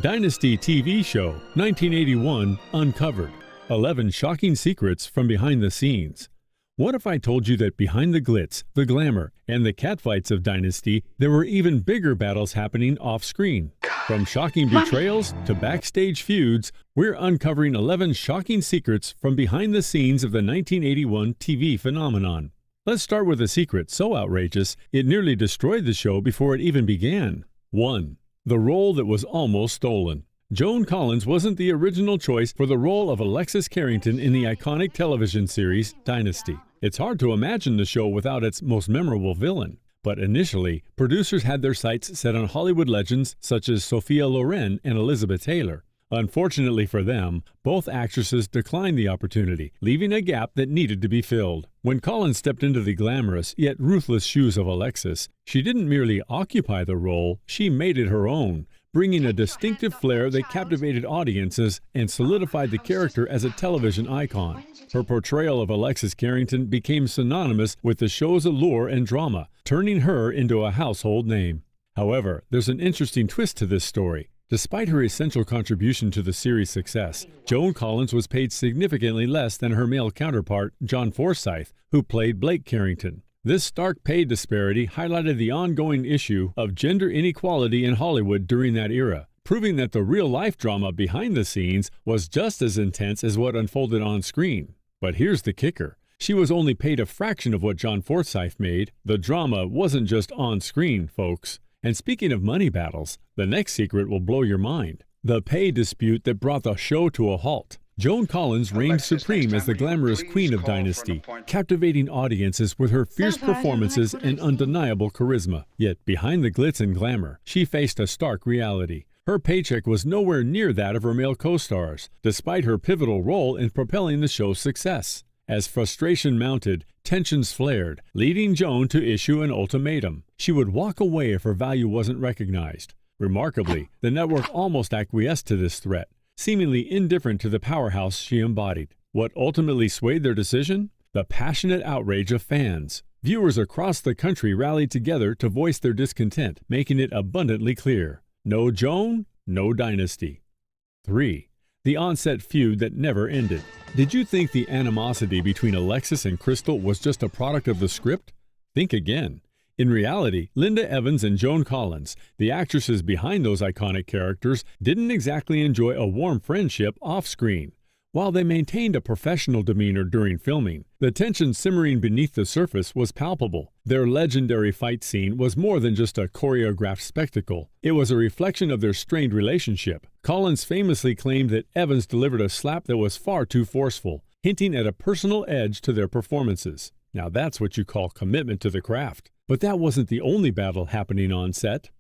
Dynasty TV show, 1981, Uncovered. 11 shocking secrets from behind the scenes. What if I told you that behind the glitz, the glamour, and the catfights of Dynasty, there were even bigger battles happening off-screen? From shocking betrayals to backstage feuds, we're uncovering 11 shocking secrets from behind the scenes of the 1981 TV phenomenon. Let's start with a secret so outrageous, it nearly destroyed the show before it even began. 1. The role that was almost stolen. Joan Collins wasn't the original choice for the role of Alexis Carrington in the iconic television series Dynasty. It's hard to imagine the show without its most memorable villain. But initially, producers had their sights set on Hollywood legends such as Sophia Loren and Elizabeth Taylor. Unfortunately for them, both actresses declined the opportunity, leaving a gap that needed to be filled. When Collins stepped into the glamorous yet ruthless shoes of Alexis, she didn't merely occupy the role, she made it her own, bringing a distinctive flair that captivated audiences and solidified the character as a television icon. Her portrayal of Alexis Carrington became synonymous with the show's allure and drama, turning her into a household name. However, there's an interesting twist to this story. Despite her essential contribution to the series' success, Joan Collins was paid significantly less than her male counterpart, John Forsythe, who played Blake Carrington. This stark pay disparity highlighted the ongoing issue of gender inequality in Hollywood during that era, proving that the real-life drama behind the scenes was just as intense as what unfolded on screen. But here's the kicker. She was only paid a fraction of what John Forsythe made. The drama wasn't just on screen, folks. And speaking of money battles, the next secret will blow your mind. The pay dispute that brought the show to a halt. Joan Collins reigned supreme as the glamorous queen of Dynasty, captivating audiences with her fierce performances and undeniable charisma. Yet behind the glitz and glamour, she faced a stark reality. Her paycheck was nowhere near that of her male co-stars, despite her pivotal role in propelling the show's success. As frustration mounted, tensions flared, leading Joan to issue an ultimatum. She would walk away if her value wasn't recognized. Remarkably, the network almost acquiesced to this threat, seemingly indifferent to the powerhouse she embodied. What ultimately swayed their decision? The passionate outrage of fans. Viewers across the country rallied together to voice their discontent, making it abundantly clear. No Joan, no Dynasty. 3. The on-set feud that never ended. Did you think the animosity between Alexis and Crystal was just a product of the script? Think again. In reality, Linda Evans and Joan Collins, the actresses behind those iconic characters, didn't exactly enjoy a warm friendship off-screen. While they maintained a professional demeanor during filming, the tension simmering beneath the surface was palpable. Their legendary fight scene was more than just a choreographed spectacle. It was a reflection of their strained relationship. Collins famously claimed that Evans delivered a slap that was far too forceful, hinting at a personal edge to their performances. Now that's what you call commitment to the craft. But that wasn't the only battle happening on set.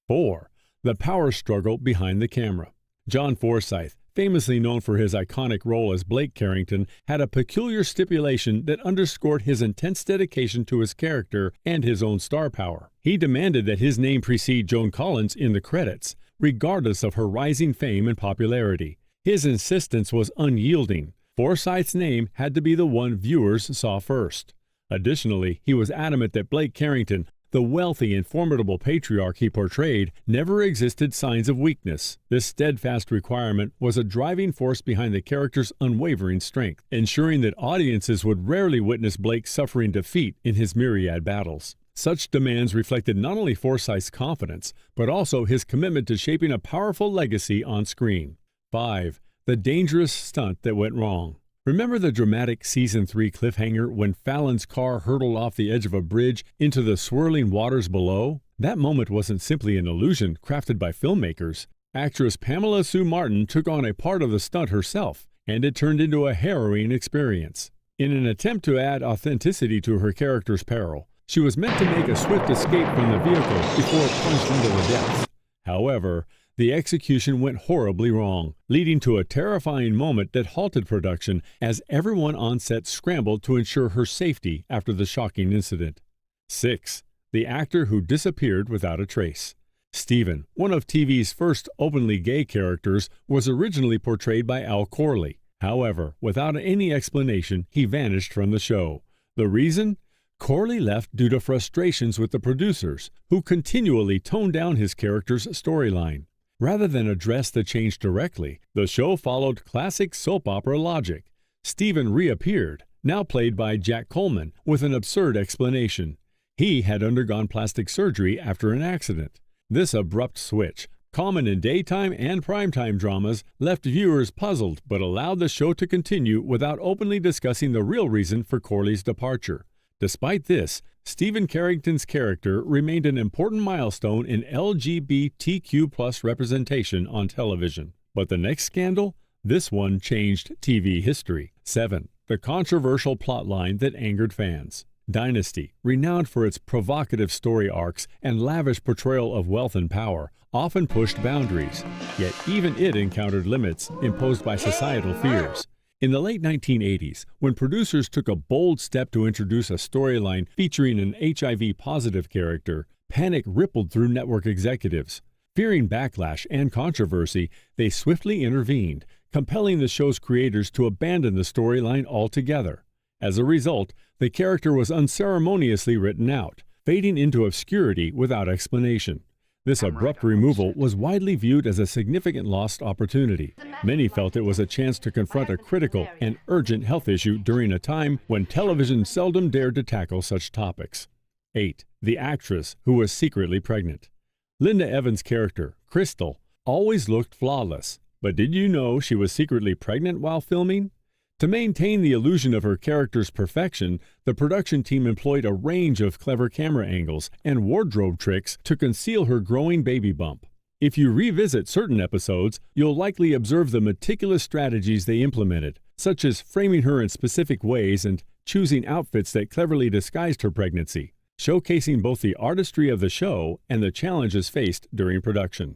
4. The power struggle behind the camera. John Forsythe, famously known for his iconic role as Blake Carrington, had a peculiar stipulation that underscored his intense dedication to his character and his own star power. He demanded that his name precede Joan Collins in the credits, regardless of her rising fame and popularity. His insistence was unyielding. Forsythe's name had to be the one viewers saw first. Additionally, he was adamant that Blake Carrington, the wealthy and formidable patriarch he portrayed, never exhibited signs of weakness. This steadfast requirement was a driving force behind the character's unwavering strength, ensuring that audiences would rarely witness Blake suffering defeat in his myriad battles. Such demands reflected not only Forsythe's confidence, but also his commitment to shaping a powerful legacy on screen. 5. The dangerous stunt that went wrong. Remember the dramatic Season 3 cliffhanger when Fallon's car hurtled off the edge of a bridge into the swirling waters below? That moment wasn't simply an illusion crafted by filmmakers. Actress Pamela Sue Martin took on a part of the stunt herself, and it turned into a harrowing experience. In an attempt to add authenticity to her character's peril, she was meant to make a swift escape from the vehicle before it plunged into the depths. However, the execution went horribly wrong, leading to a terrifying moment that halted production as everyone on set scrambled to ensure her safety after the shocking incident. 6. The actor who disappeared without a trace. Stephen, one of TV's first openly gay characters, was originally portrayed by Al Corley. However, without any explanation, he vanished from the show. The reason? Corley left due to frustrations with the producers, who continually toned down his character's storyline. Rather than address the change directly, the show followed classic soap opera logic. Stephen reappeared, now played by Jack Coleman, with an absurd explanation. He had undergone plastic surgery after an accident. This abrupt switch, common in daytime and primetime dramas, left viewers puzzled but allowed the show to continue without openly discussing the real reason for Corley's departure. Despite this, Stephen Carrington's character remained an important milestone in LGBTQ+ representation on television. But the next scandal? This one changed TV history. 7. The controversial plotline that angered fans. Dynasty, renowned for its provocative story arcs and lavish portrayal of wealth and power, often pushed boundaries. Yet even it encountered limits imposed by societal fears. In the late 1980s, when producers took a bold step to introduce a storyline featuring an HIV-positive character, panic rippled through network executives. Fearing backlash and controversy, they swiftly intervened, compelling the show's creators to abandon the storyline altogether. As a result, the character was unceremoniously written out, fading into obscurity without explanation. This abrupt removal was widely viewed as a significant lost opportunity. Many felt it was a chance to confront a critical and urgent health issue during a time when television seldom dared to tackle such topics. 8. The actress who was secretly pregnant. Linda Evans' character, Crystal, always looked flawless. But did you know she was secretly pregnant while filming? To maintain the illusion of her character's perfection, the production team employed a range of clever camera angles and wardrobe tricks to conceal her growing baby bump. If you revisit certain episodes, you'll likely observe the meticulous strategies they implemented, such as framing her in specific ways and choosing outfits that cleverly disguised her pregnancy, showcasing both the artistry of the show and the challenges faced during production.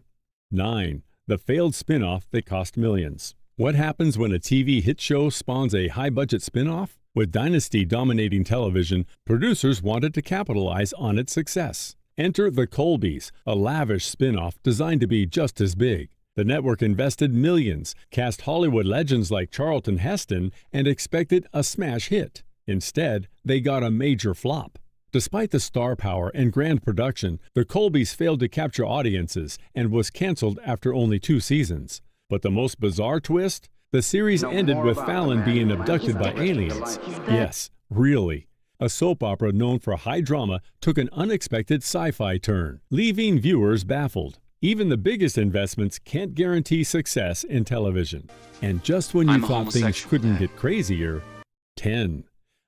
9. The failed spin-off that cost millions. What happens when a TV hit show spawns a high-budget spin-off? With Dynasty dominating television, producers wanted to capitalize on its success. Enter The Colbys, a lavish spin-off designed to be just as big. The network invested millions, cast Hollywood legends like Charlton Heston, and expected a smash hit. Instead, they got a major flop. Despite the star power and grand production, The Colbys failed to capture audiences and was canceled after only 2 seasons. But the most bizarre twist? The series ended with Fallon being abducted by aliens. Yes, really. A soap opera known for high drama took an unexpected sci-fi turn, leaving viewers baffled. Even the biggest investments can't guarantee success in television. And just when you thought things couldn't get crazier, 10.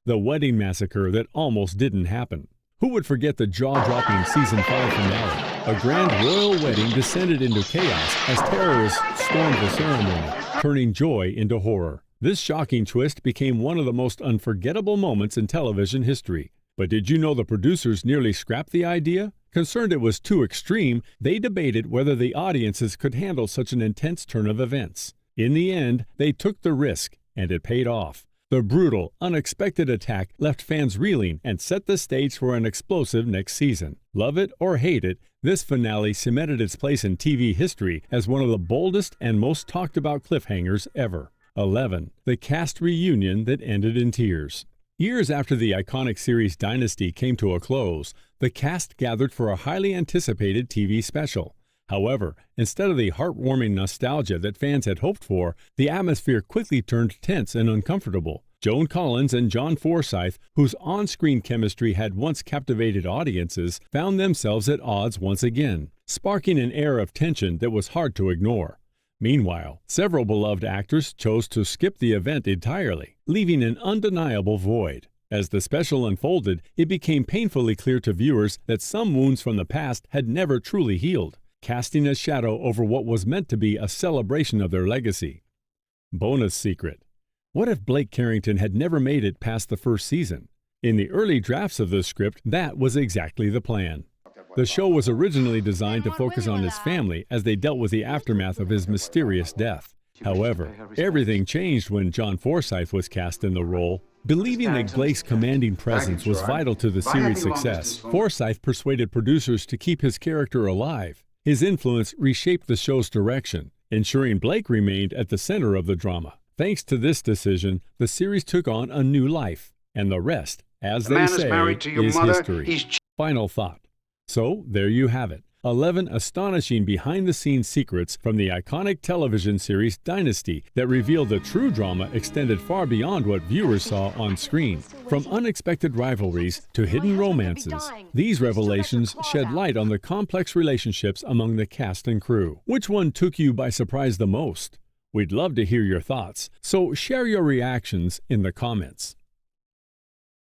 The wedding massacre that almost didn't happen. Who would forget the jaw-dropping Season 5 finale? A grand royal wedding descended into chaos as terrorists stormed the ceremony, turning joy into horror. This shocking twist became one of the most unforgettable moments in television history. But did you know the producers nearly scrapped the idea? Concerned it was too extreme, they debated whether the audiences could handle such an intense turn of events. In the end, they took the risk, and it paid off. The brutal, unexpected attack left fans reeling and set the stage for an explosive next season. Love it or hate it, this finale cemented its place in TV history as one of the boldest and most talked about cliffhangers ever. 11. The cast reunion that ended in tears. Years after the iconic series Dynasty came to a close, the cast gathered for a highly anticipated TV special. However, instead of the heartwarming nostalgia that fans had hoped for, the atmosphere quickly turned tense and uncomfortable. Joan Collins and John Forsythe, whose on-screen chemistry had once captivated audiences, found themselves at odds once again, sparking an air of tension that was hard to ignore. Meanwhile, several beloved actors chose to skip the event entirely, leaving an undeniable void. As the special unfolded, it became painfully clear to viewers that some wounds from the past had never truly healed, casting a shadow over what was meant to be a celebration of their legacy. Bonus secret. What if Blake Carrington had never made it past the first season? In the early drafts of the script, that was exactly the plan. The show was originally designed to focus on his family as they dealt with the aftermath of his mysterious death. However, everything changed when John Forsythe was cast in the role. Believing that Blake's commanding presence was vital to the series' success, Forsythe persuaded producers to keep his character alive. His influence reshaped the show's direction, ensuring Blake remained at the center of the drama. Thanks to this decision, the series took on a new life, and the rest, as they say, is history. Final thought. So, there you have it. 11 astonishing behind-the-scenes secrets from the iconic television series Dynasty that reveal the true drama extended far beyond what viewers saw on screen. From unexpected rivalries to hidden romances, these revelations shed light on the complex relationships among the cast and crew. Which one took you by surprise the most? We'd love to hear your thoughts, so share your reactions in the comments.